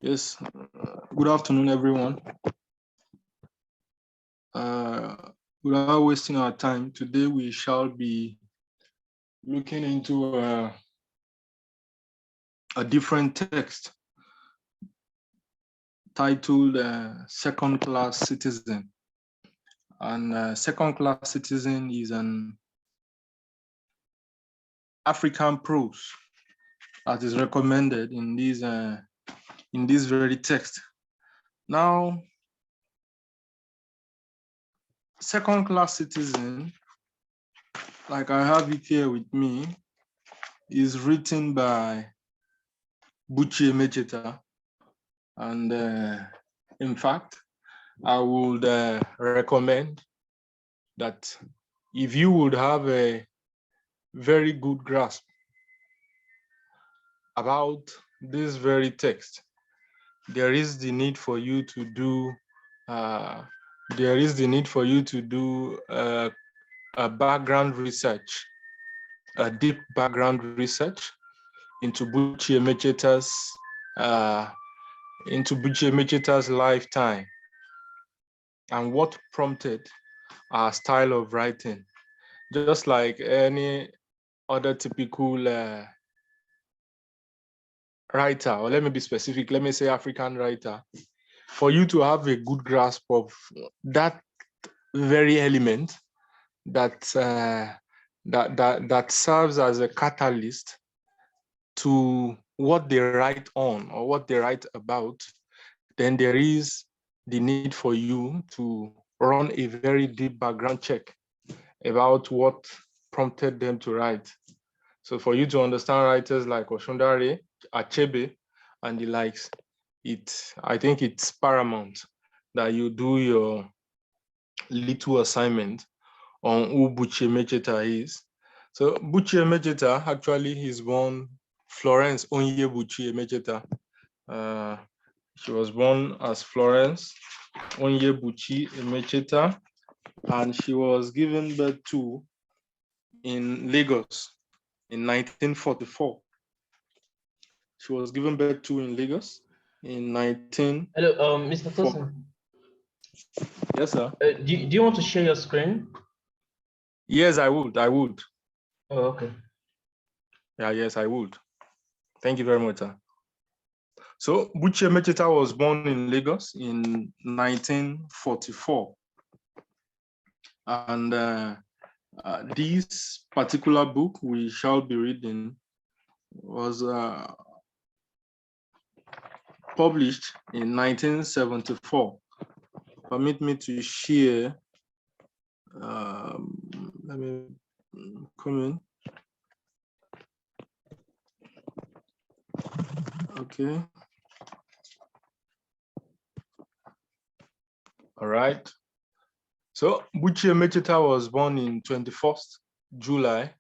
Yes, good afternoon, everyone. Without wasting our time, today we shall be looking into a different text titled Second Class Citizen. And Second Class Citizen is an African prose that is recommended in this very text. Now, Second Class Citizen, like I have it here with me, is written by Buchi Emecheta. And in fact, I would recommend that if you would have a very good grasp about this very text, there is the need for you to do a background research, a deep background research into Buchi Emecheta's lifetime and what prompted our style of writing. Just like any other typical writer, or let me be specific, let me say African writer, for you to have a good grasp of that very element that serves as a catalyst to what they write on or what they write about, then there is the need for you to run a very deep background check about what prompted them to write. So for you to understand writers like Oshundare, Achebe, and the likes, I think it's paramount that you do your little assignment on who Buchi Emecheta is. So Buchi Emecheta actually is born Florence Onye Buchi Emecheta. She was born as Florence Onye Buchi Emecheta, and she was given birth to in Lagos in 1944. She was given birth to in Lagos in 19. Hello, Mr. Tosin. Yes, sir. Do you want to share your screen? Yes, I would. Oh, okay. Yeah, yes, I would. Thank you very much, sir. So Buchi Emecheta was born in Lagos in 1944. And this particular book we shall be reading was published in 1974. Permit me to share. Let me come in. Okay. All right. So Buchi Emecheta was born in 21st July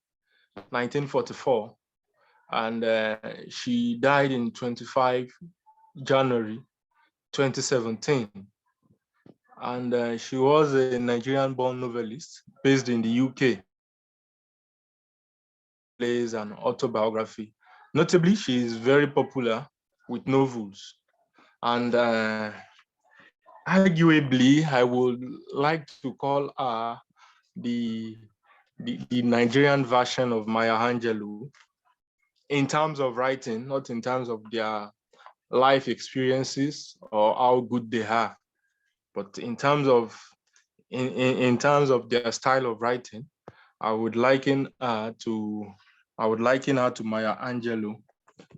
1944, and she died in 25 January 2017. And she was a Nigerian-born novelist based in the UK. Plays an autobiography. Notably, she is very popular with novels. And arguably, I would like to call her the Nigerian version of Maya Angelou in terms of writing, not in terms of their life experiences or how good they are, but in terms of their style of writing, I would liken her to Maya Angelou.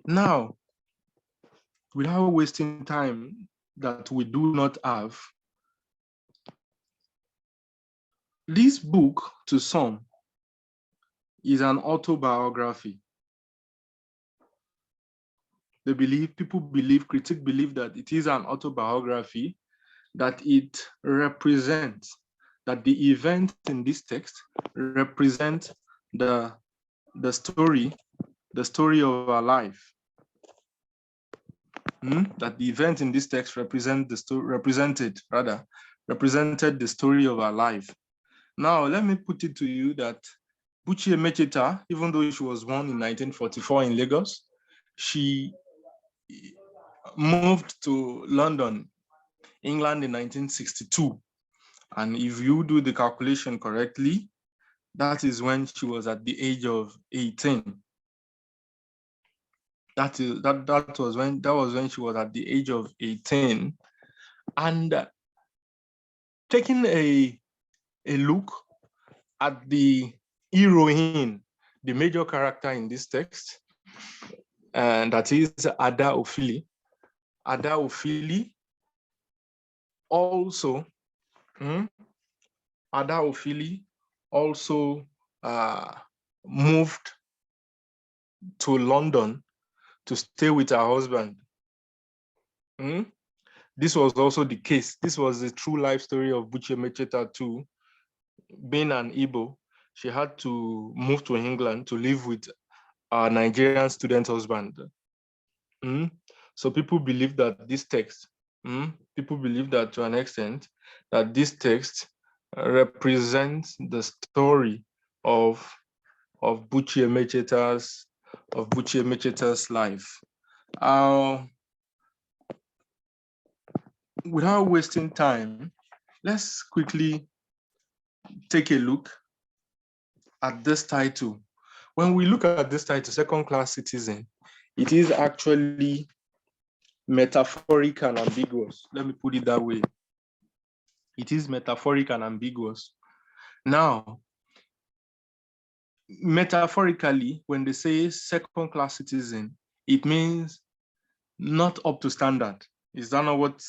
Now, without wasting time that we do not have, this book to some is an autobiography. Critics believe that it is an autobiography, that it represents, that the events in this text represent the story of our life. That the event in this text represented the story of our life. Now, let me put it to you that Buchi Emecheta, even though she was born in 1944 in Lagos, she moved to London, England in 1962. And if you do the calculation correctly, that is when she was at the age of 18. That was when she was at the age of 18. And taking a look at the heroine, the major character in this text, and that is Ada Ophili. Ada Ophili also, Ada Ophili also moved to London to stay with her husband. This was also the case. This was the true life story of Buchi Emecheta too. Being an Igbo, she had to move to England to live with a Nigerian student husband. So people believe that this text, people believe that to an extent, that this text represents the story of Buchi Emecheta's life. Without wasting time, let's quickly take a look at this title. When we look at this title, Second Class Citizen, it is actually metaphoric and ambiguous. Let me put it that way. It is metaphoric and ambiguous. Now, metaphorically, when they say second class citizen, it means not up to standard. Is that not what,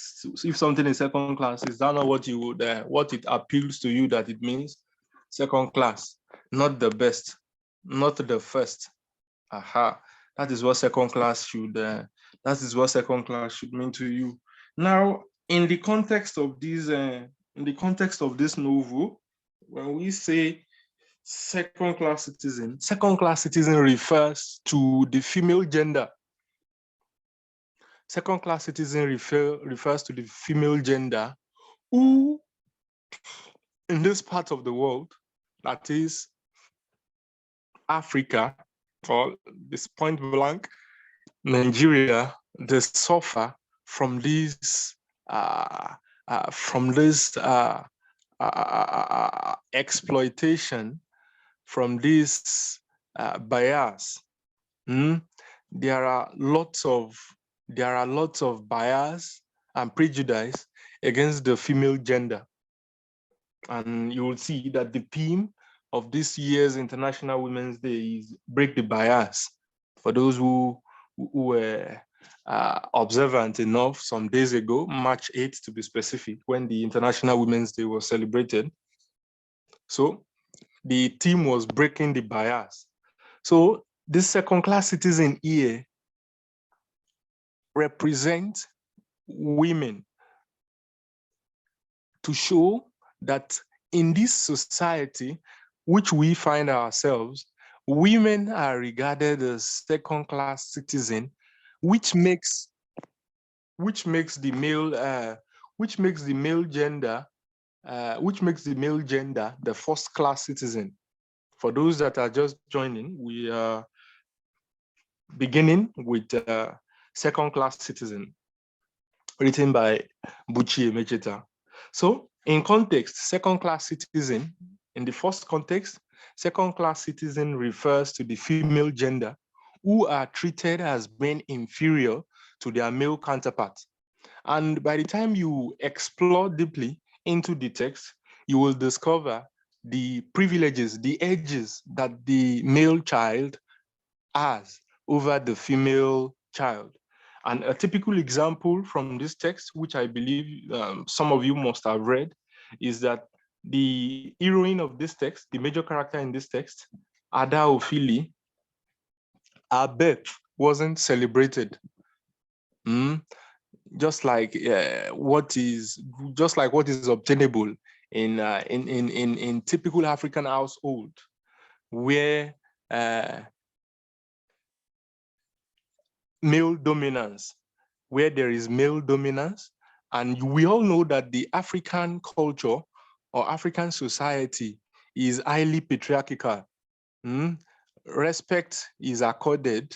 if something is second class, is that not what you would, what it appeals to you that it means? Second class, not the best, not the first. Aha, that is what second class should, that is what second class should mean to you. Now, in the context of this novel, when we say second class citizen refers to the female gender. Second class citizen refers to the female gender who, in this part of the world, that is Africa, or this point blank, Nigeria, they suffer from this exploitation, from this bias. There are lots of bias and prejudice against the female gender. And you will see that the theme of this year's International Women's Day is break the bias. For those who were observant enough some days ago, March 8th to be specific, when the International Women's Day was celebrated. So the theme was breaking the bias. So this second class citizen here represents women to show that in this society which we find ourselves, women are regarded as second class citizen, which makes the male gender the first class citizen. For those that are just joining, we are beginning with Second Class Citizen, written by Buchi Emecheta. So in context, second class citizen, in the first context, second class citizen refers to the female gender who are treated as being inferior to their male counterparts. And by the time you explore deeply into the text, you will discover the privileges, the edges that the male child has over the female child. And a typical example from this text, which I believe some of you must have read, is that the heroine of this text, the major character in this text, Ada Ophili, her birth wasn't celebrated. Just like what is obtainable in typical African household, where male dominance, where there is male dominance. And we all know that the African culture or African society is highly patriarchal. Respect is accorded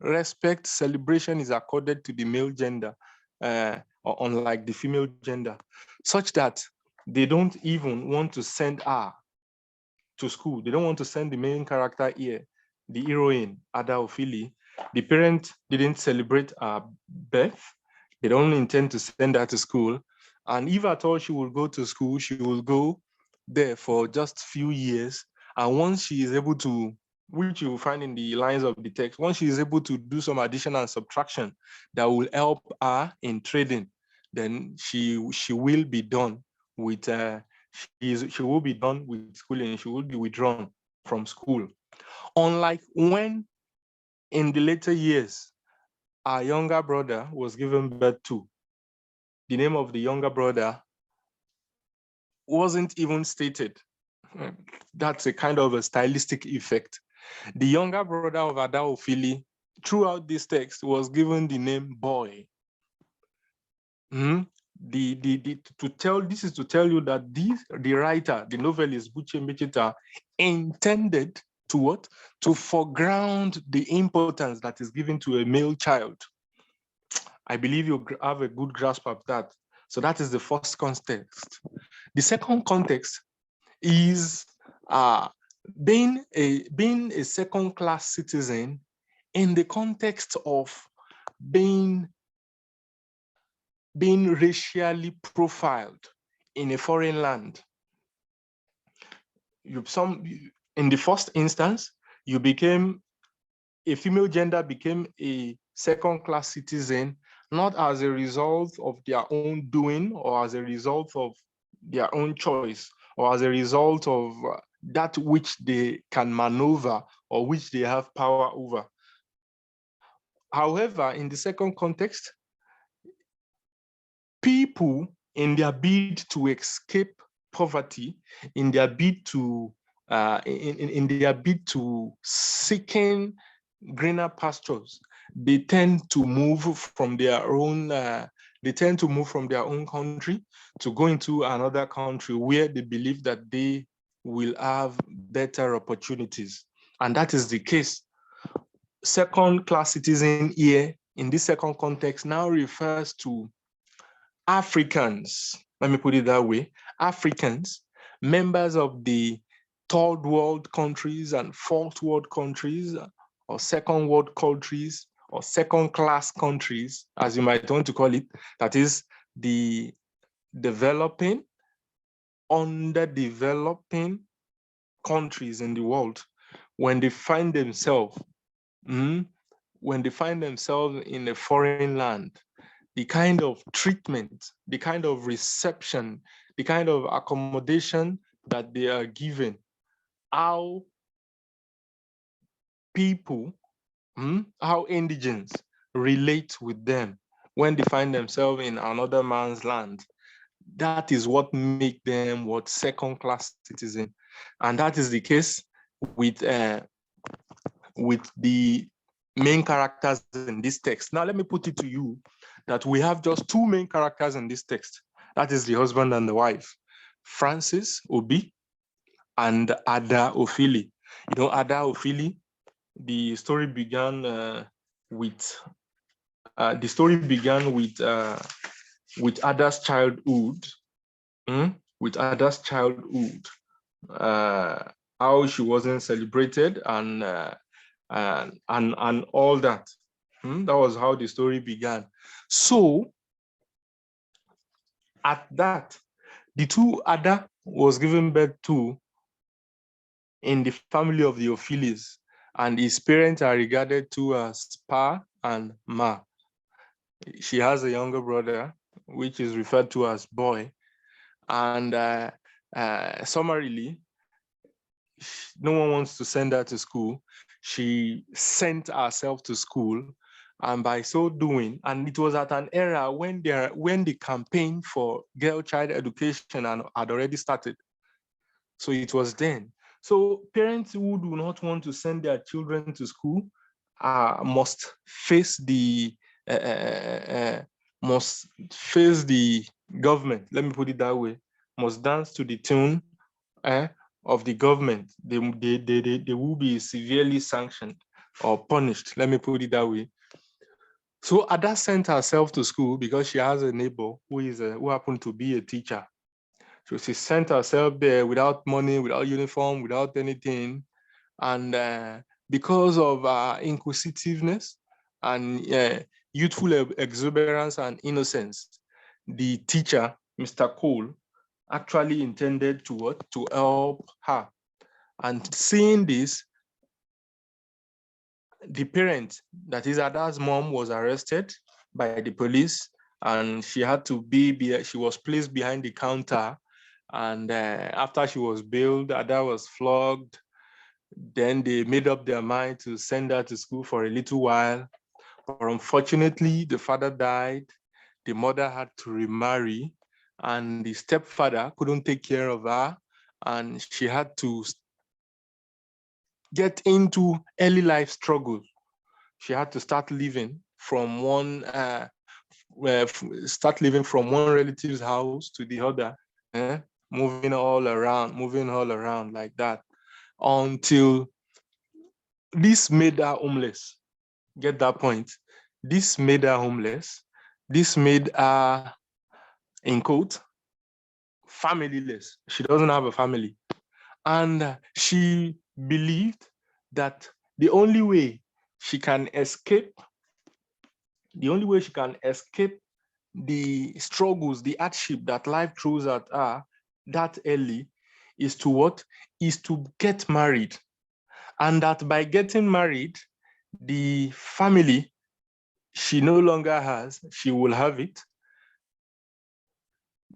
Respect, celebration is accorded to the male gender, unlike the female gender, such that they don't even want to send her to school. They don't want to send the main character here, the heroine, Ada Ophili. The parent didn't celebrate her birth. They don't intend to send her to school. And if at all she will go to school, she will go there for just few years. And once she is able to, which you will find in the lines of the text, once she is able to do some addition and subtraction that will help her in trading, then she will be done with she will be done with schooling. She will be withdrawn from school. Unlike when in the later years, our younger brother was given birth to. The name of the younger brother wasn't even stated. That's a kind of a stylistic effect. The younger brother of Ada Ophili, throughout this text, was given the name Boy. This is to tell you that the writer, the novelist Buchi Emecheta, intended to what? To foreground the importance that is given to a male child. I believe you have a good grasp of that. So that is the first context. The second context is being a second-class citizen in the context of being racially profiled in a foreign land. In the first instance, a female gender became a second-class citizen, not as a result of their own doing or as a result of their own choice or as a result of that which they can maneuver or which they have power over. However, in the second context, people in their bid to escape poverty, in their bid to seeking greener pastures, they tend to move from their own country to go into another country where they believe that they will have better opportunities. And that is the case. Second-class citizen here in this second context now refers to Africans, let me put it that way, Africans, members of the third world countries and fourth world countries, or second world countries, or second-class countries, as you might want to call it, that is the developing, underdeveloping countries in the world, when they find themselves in a foreign land, the kind of treatment, the kind of reception, the kind of accommodation that they are given, how people, how indigents relate with them when they find themselves in another man's land. That is what makes them what second-class citizen. And that is the case with the main characters in this text. Now, let me put it to you that we have just two main characters in this text. That is the husband and the wife, Francis Obi and Ada Ophili. You know, Ada Ophili, the story began with Ada's childhood, how she wasn't celebrated and all that. That was how the story began. So at that, the two Ada was given birth to in the family of the Ophilis, and his parents are regarded to as Pa and Ma. She has a younger brother, which is referred to as Boy. And summarily, no one wants to send her to school. She sent herself to school, and by so doing, and it was at an era when the campaign for girl child education had already started. So it was then. So parents who do not want to send their children to school must face the government. Let me put it that way. Must dance to the tune of the government. They will be severely sanctioned or punished. Let me put it that way. So Ada sent herself to school because she has a neighbor who happened to be a teacher. So she sent herself there without money, without uniform, without anything. And because of inquisitiveness and youthful exuberance and innocence, the teacher, Mr. Cole, actually intended to what? To help her. And seeing this, the parent, that is Ada's mom, was arrested by the police, and she had to she was placed behind the counter. And after she was bailed, Ada was flogged. Then they made up their mind to send her to school for a little while. But unfortunately, the father died. The mother had to remarry, and the stepfather couldn't take care of her, and she had to get into early life struggle. She had to start living from one relative's house to the other, moving all around like that, until this made her homeless. Get that point? This made her homeless. This made her, in quote, familyless. She doesn't have a family. And she believed that the only way she can escape the struggles, the hardship that life throws at her that early is to what? Is to get married. And that by getting married, the family she no longer has, she will have it.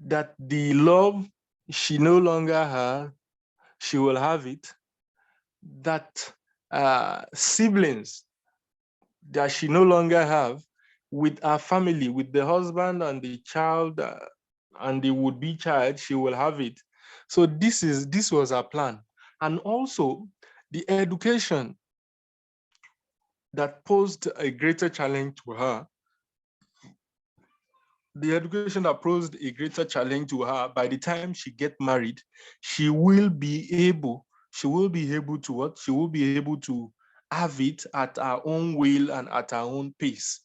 That the love she no longer has, she will have it. That siblings that she no longer have, with her family, with the husband and the child and the would-be child, she will have it. So this was her plan. And also the education that posed a greater challenge to her, by the time she get married, she will be able to what? She will be able to have it at her own will and at her own pace.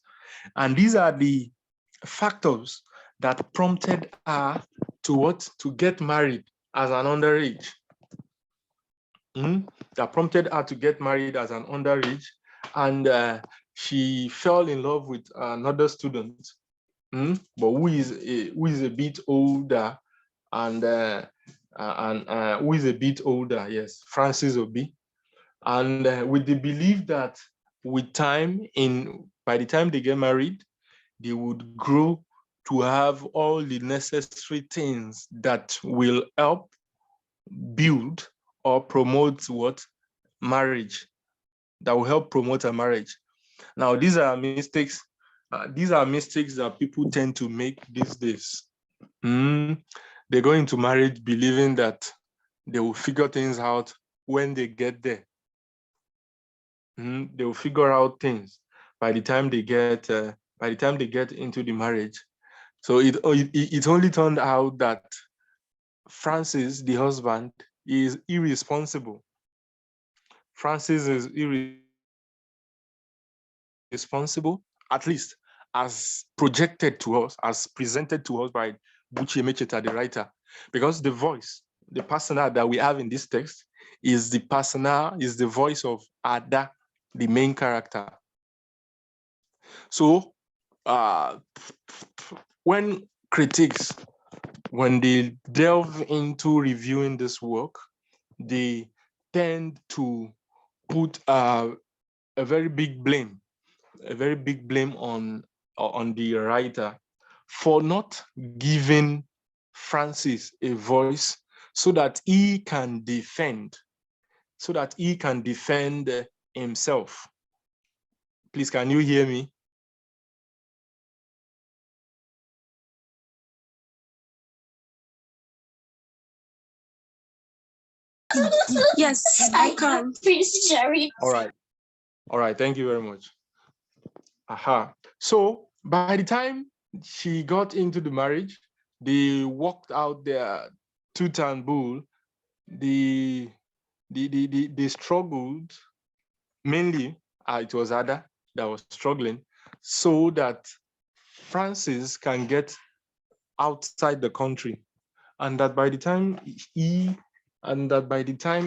And these are the factors that prompted her to what? To get married as an underage. That prompted her to get married as an underage. And she fell in love with another student, but who is a bit older, and who is a bit older, yes, Francis Obi. And with the belief that by the time they get married, they would grow to have all the necessary things that will help build or promote what? Marriage. That will help promote a marriage. Now, these are mistakes that people tend to make these days. They go into marriage believing that they will figure things out when they get there. They will figure out things by the time they get into the marriage. So it only turned out that Francis, the husband, is irresponsible. Francis is irresponsible, at least as projected to us, as presented to us by Buchi Emecheta, the writer, because the persona that we have in this text is the voice of Ada, the main character. So when critics, when they delve into reviewing this work, they tend to put a very big blame on the writer for not giving Francis a voice so that he can defend himself. Please, can you hear me? Yes, I can. Please, Jerry. All right, thank you very much. So by the time she got into the marriage, they worked out their tooth and bull. They struggled mainly it was Ada that was struggling, so that Francis can get outside the country, and that by the time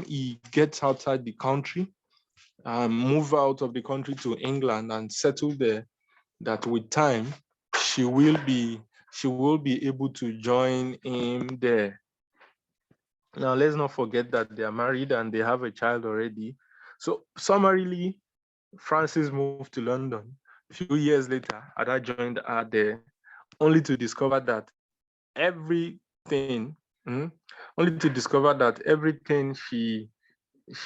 he gets outside the country, move out of the country to England and settle there, that with time she will be able to join him there. Now let's not forget that they are married and they have a child already. So summarily, Francis moved to London. A few years later, Ada joined her there, only to discover that everything, only to discover that everything she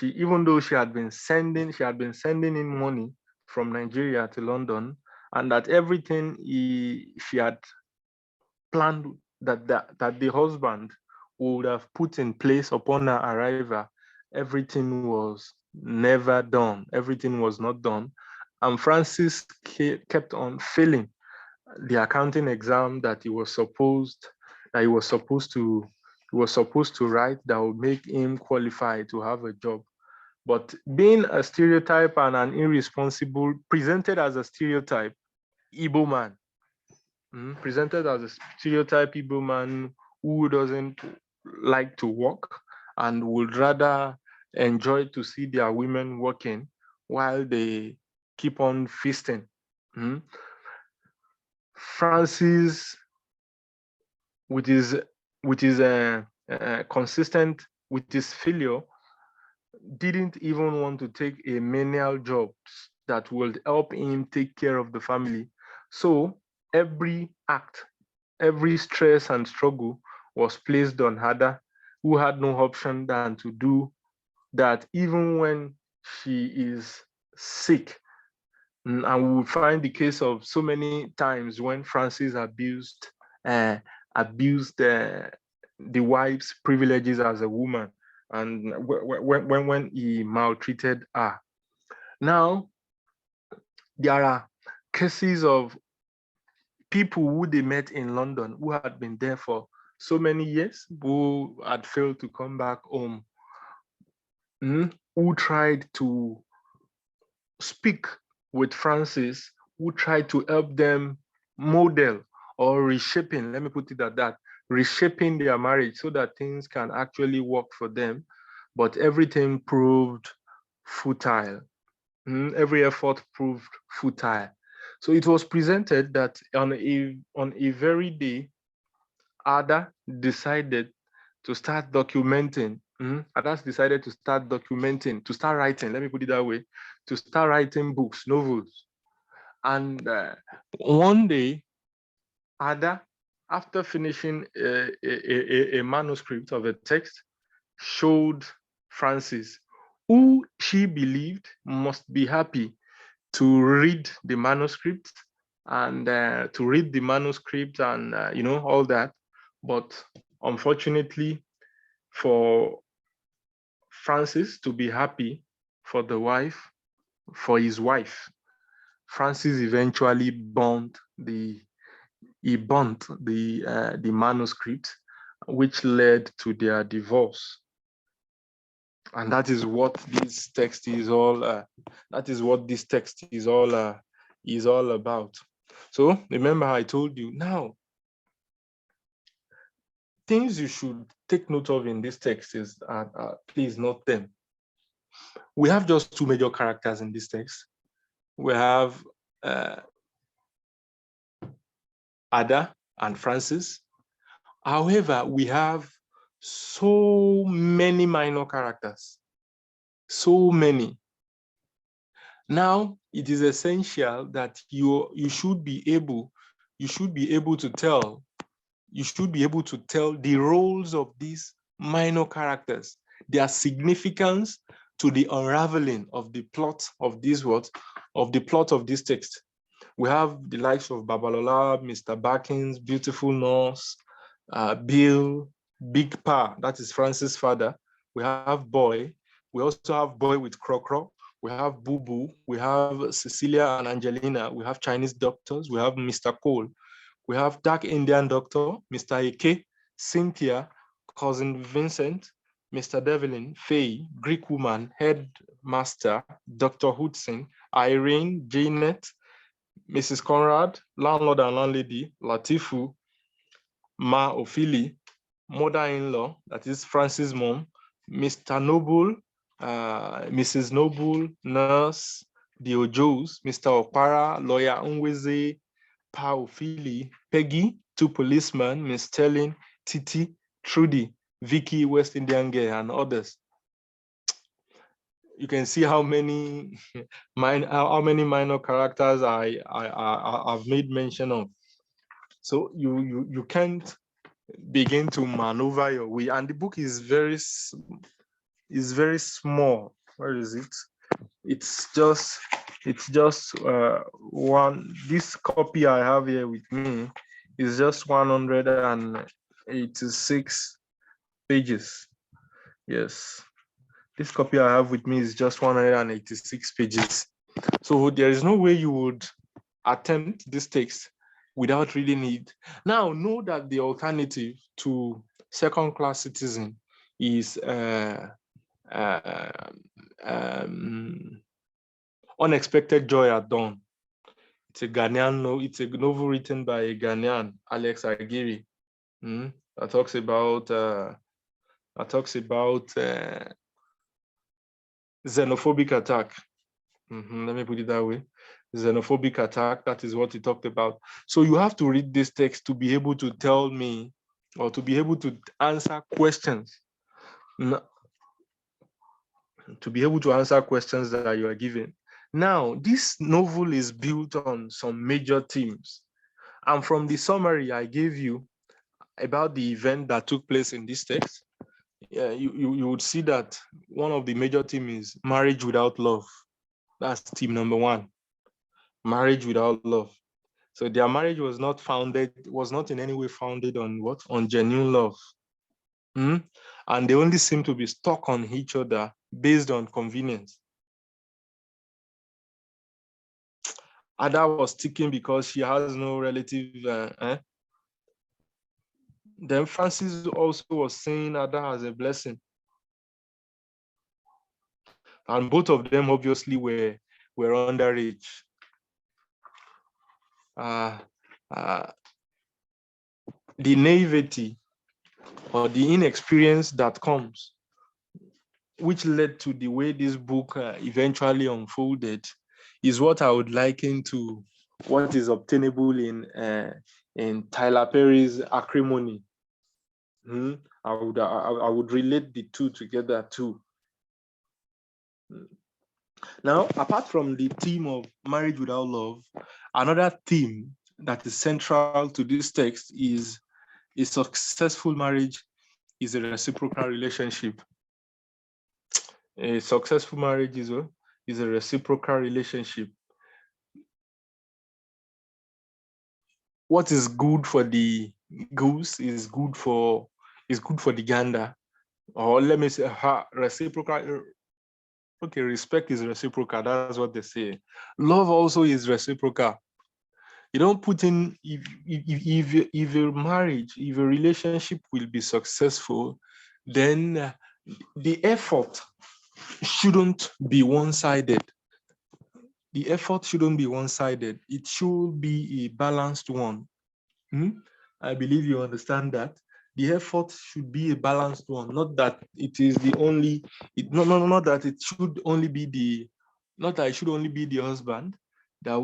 even though she had been sending in money from Nigeria to London, and that everything she had planned that the husband would have put in place upon her arrival, everything was never done. Everything was not done. And Francis kept on failing the accounting exam that he was supposed to write, that would make him qualified to have a job. But being a stereotype and an irresponsible, presented as a stereotype Igbo man, presented as a stereotype Igbo man who doesn't like to work and would rather enjoy to see their women working while they keep on feasting. Francis, with his consistent with his failure, didn't even want to take a menial job that would help him take care of the family. So every act, every stress and struggle was placed on Ada, who had no option than to do that, even when she is sick. And we will find the case of so many times when Francis abused the wife's privileges as a woman, and when he maltreated her. Now, there are cases of people who they met in London who had been there for so many years, who had failed to come back home, who tried to speak with Francis, who tried to help them model or reshaping, let me put it at that, reshaping their marriage so that things can actually work for them. But everything proved futile. Every effort proved futile. So it was presented that on a very day, Ada decided to start documenting. Ada decided to start documenting, to start writing, let me put it that way, to start writing books, novels. And one day, Ada, after finishing a manuscript of a text, showed Francis, who she believed must be happy to read the manuscript and all that. But unfortunately for Francis to be happy for his wife, Francis eventually burnt the manuscript, which led to their divorce. And that is what this text is all. Is all about. So remember, I told you now. Things you should take note of in this text is, please note them. We have just two major characters in this text. We have Ada and Francis. However, we have so many minor characters, so many. Now, it is essential that you should be able to tell the roles of these minor characters, their significance to the unraveling of the plot of this text. We have the likes of Babalola, Mr. Barkins, Beautiful Nurse, Bill, Big Pa, that is Francis' father. We have Boy. We also have Boy with Krokro. We have Boo Boo. We have Cecilia and Angelina. We have Chinese doctors. We have Mr. Cole. We have Dark Indian Doctor, Mr. Eke, Cynthia, Cousin Vincent. Mr. Devlin, Faye, Greek woman, headmaster, Dr. Hudson, Irene, Janet, Mrs. Conrad, landlord and landlady, Latifu, Ma Ophili, mother-in-law, that is Francis' mom, Mr. Noble, Mrs. Noble, nurse, the Ojos, Mr. Opara, lawyer Unweze, Pa Ophili, Peggy, 2 policemen, Miss Sterling, Titi, Trudy, Vicky, West Indian girl, and others. You can see how many minor characters I've made mention of. So you can't begin to maneuver your way, and the book is very small. Where is it? It's just one. This copy I have here with me is just 186 pages. Yes, this copy I have with me is just 186 pages. So there is no way you would attempt this text without reading it. Now, know that the alternative to second-class citizen is Unexpected Joy at Dawn. It's a Ghanaian, it's a novel written by a Ghanaian, Alex Aguirre, that talks about xenophobic attack. Let me put it that way. Xenophobic attack, that is what he talked about. So you have to read this text to be able to tell me, or to be able to answer questions. To be able to answer questions that you are given. Now, this novel is built on some major themes. And from the summary I gave you about the event that took place in this text, you would see that one of the major themes is marriage without love. That's theme number 1. Marriage without love. So their marriage was not in any way founded on what? On genuine love. And they only seem to be stuck on each other based on convenience. Ada was sticking because she has no relative. Then Francis also was saying Ada as a blessing. And both of them obviously were underage. The naivety or the inexperience that comes, which led to the way this book eventually unfolded, is what I would liken to what is obtainable in Tyler Perry's Acrimony. I would relate the two together too. Now, apart from the theme of marriage without love, another theme that is central to this text is a successful marriage is a reciprocal relationship. A successful marriage is a reciprocal relationship. What is good for the goose is good for the gander. Or let me say reciprocal. Okay, respect is reciprocal. That's what they say. Love also is reciprocal. You don't put in, if a marriage, if a relationship will be successful, then the effort shouldn't be one-sided. The effort shouldn't be one-sided. It should be a balanced one. I believe you understand that. The effort should be a balanced one, not that it is the only, not that it should only be the, not that it should only be the husband that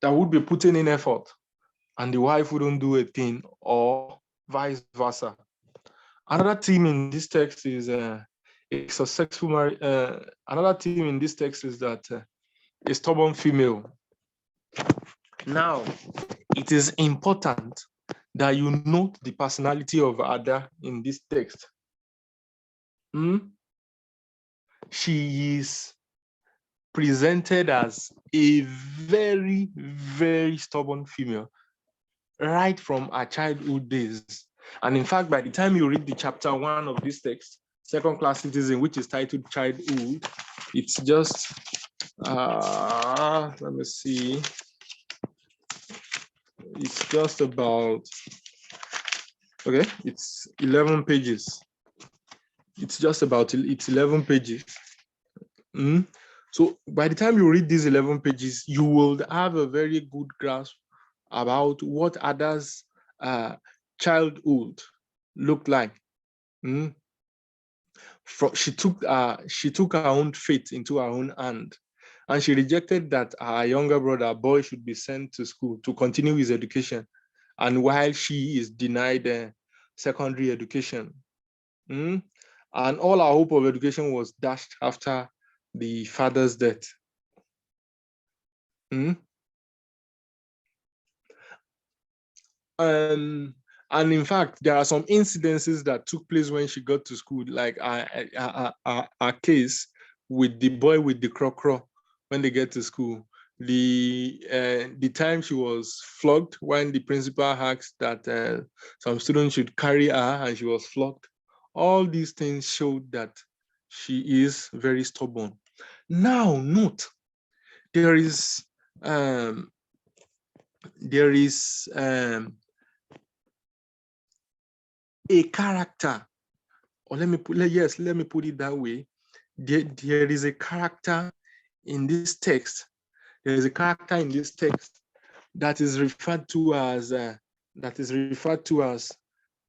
would be putting in effort and the wife wouldn't do a thing, or vice versa. Another theme in this text is a successful marriage. Another theme in this text is that a stubborn female. Now, it is important that you note the personality of Ada in this text. She is presented as a very, very stubborn female, right from her childhood days. And in fact, by the time you read the chapter 1 of this text, Second Class Citizen, which is titled Childhood, it's just, let me see. it's just about, okay, it's 11 pages. It's just about, it's 11 pages. So by the time you read these 11 pages, you will have a very good grasp about what others' childhood looked like. She took her own fate into her own hand, and she rejected that her younger brother, boy, should be sent to school to continue his education, and while she is denied secondary education. And all our hope of education was dashed after the father's death. And in fact, there are some incidences that took place when she got to school, like a case with the boy with the crow when they get to school. The time she was flogged when the principal asked that some students should carry her and she was flogged. All these things showed that she is very stubborn. Now, note, there is a character, or let me put it that way. There is a character in this text. There is a character in this text that is referred to as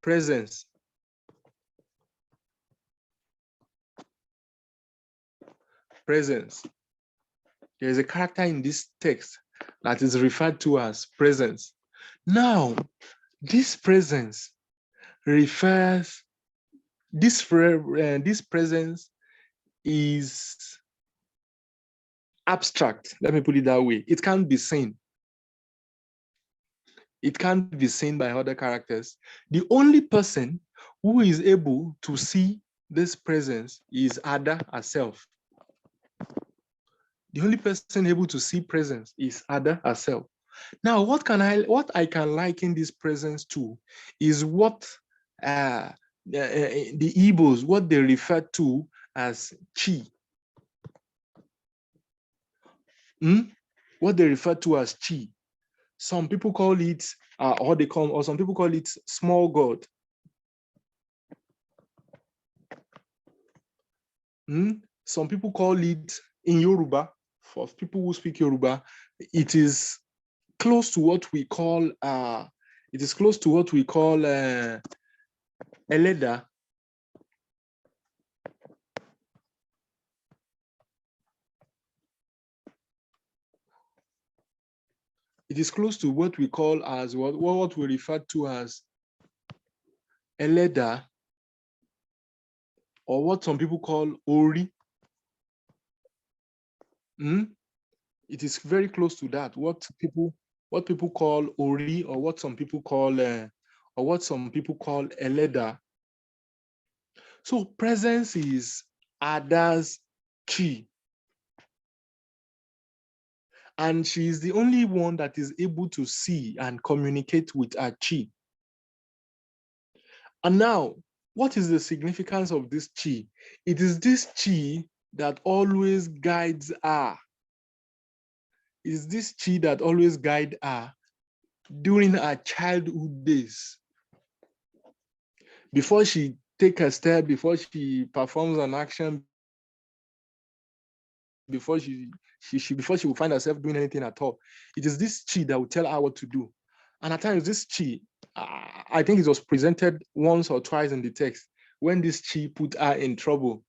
presence. Presence. There is a character in this text that is referred to as presence. Now, this presence refers, this presence is abstract. Let me put it that way. It can't be seen. It can't be seen by other characters. The only person who is able to see this presence is Ada herself. The only person able to see presence is Ada herself. Now, what I can liken this presence to is what the Igbos, what they refer to as chi. What they refer to as chi. Some people call it, or some people call it small God. Some people call it, in Yoruba, for people who speak Yoruba, it is close to what we call Eleda. It is close to what we call as what we refer to as Eleda, or what some people call Ori. It is very close to that. What people call Ori, or what some people call Eleda. So presence is Ada's chi. And she is the only one that is able to see and communicate with her chi. And now, what is the significance of this chi? It is this chi that always guides her. It is this chi that always guides her during her childhood days. Before she takes a step, before she performs an action, before she will find herself doing anything at all, it is this chi that will tell her what to do. And at times, this chi, I think it was presented once or twice in the text, when this chi put her in trouble,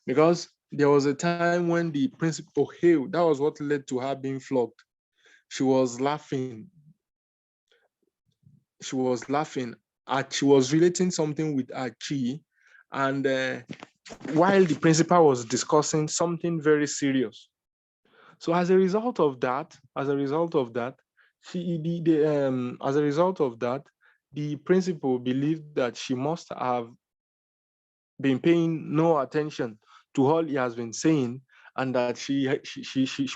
because there was a time when the principal hailed. That was what led to her being flogged. She was laughing. She was laughing. She was relating something with her chi, and while the principal was discussing something very serious. So as a result of that, the principal believed that she must have been paying no attention to all he has been saying, and that she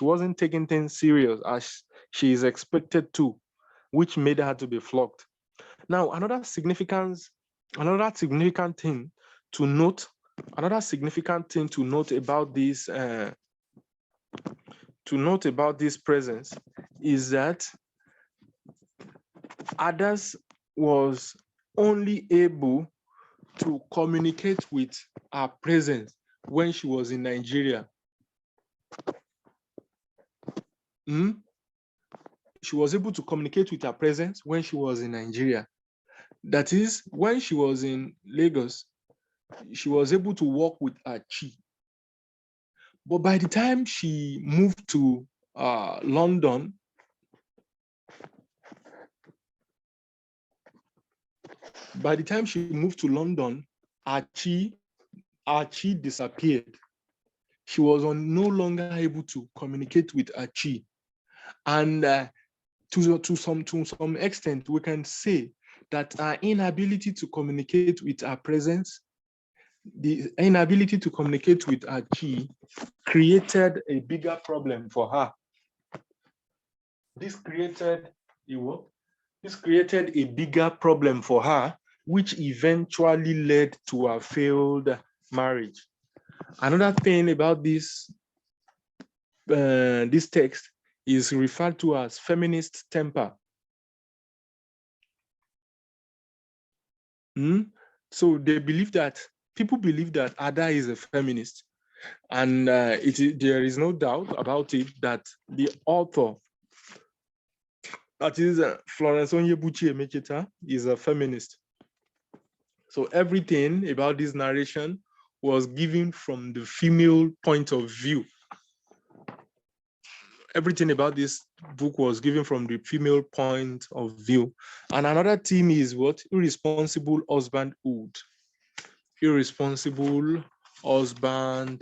wasn't taking things serious as she is expected to, which made her to be flogged. Now, another significant thing to note about this presence is that Adas was only able to communicate with her presence when she was in Nigeria. She was able to communicate with her presence when she was in Nigeria. That is, when she was in Lagos, she was able to work with her chi. But by the time she moved to London, her chi disappeared. She was no longer able to communicate with her chi. And to some extent, we can say that our inability to communicate with our presence, the inability to communicate with our chi, created a bigger problem for her. This created a bigger problem for her, which eventually led to a failed marriage. Another thing about this text is referred to as feminist temper. So people believe that Ada is a feminist, and there is no doubt about it that the author, that is Florence Buchi Emecheta, is a feminist. So everything about this narration was given from the female point of view. Everything about this book was given from the female point of view. And another theme is what? Irresponsible husbandhood. Irresponsible husbandhood.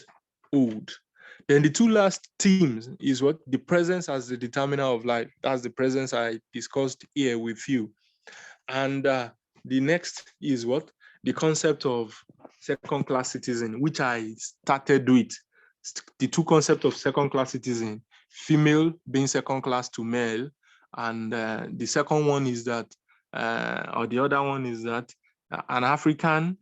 Then the two last themes is what? The presence as the determiner of life. That's the presence I discussed here with you. And the next is what? The concept of second-class citizen, which I started with. The two concepts of second-class citizen, female being second-class to male, and the second one is that, or the other one is that an African,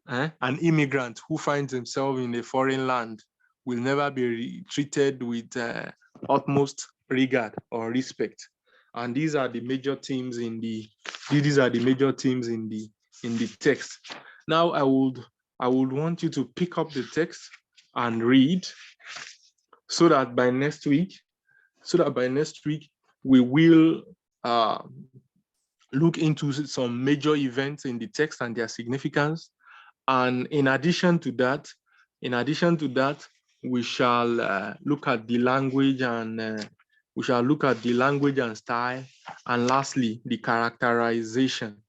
an immigrant who finds himself in a foreign land will never be treated with utmost regard or respect. And these are the major themes in the text. Now I would want you to pick up the text and read, so that by next week we will look into some major events in the text and their significance. And in addition to that, we shall look at the language and style, and lastly, the characterization.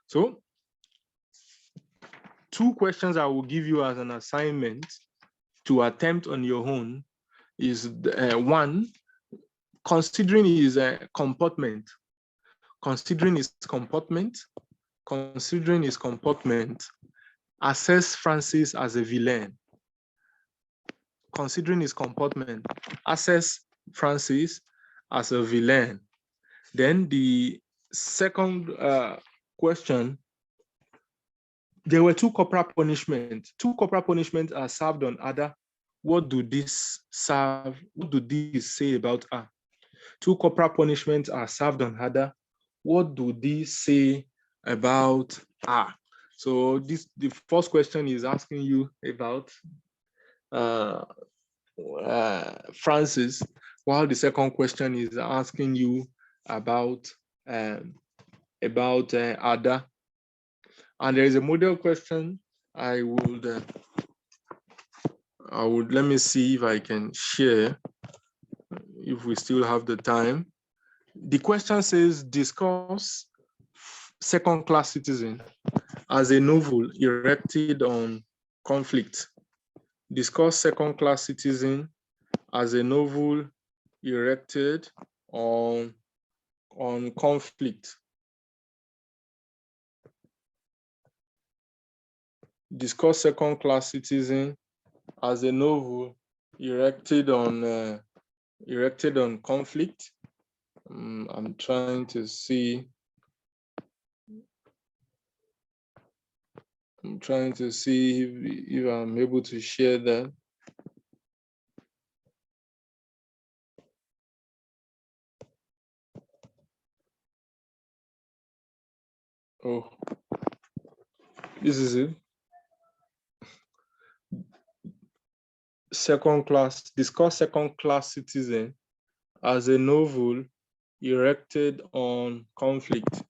So, two questions I will give you as an assignment to attempt on your own is one, considering his comportment, assess Francis as a villain. Considering his comportment, assess Francis as a villain. Then the second question, there were two corporal punishments. Two corporal punishments are served on Ada. What do these say about her? Two corporal punishments are served on Ada. What do these say about her? So the first question is asking you about Francis, while the second question is asking you about Ada. And there is a model question. I would let me see if I can share, if we still have the time. The question says, discuss second-class citizen as a novel erected on conflict. Discuss second-class citizen as a novel erected on conflict. Discuss second-class citizen as a novel erected on conflict. I'm trying to see. If I'm able to share that. Oh, this is it. Discuss second class citizen as a novel erected on conflict.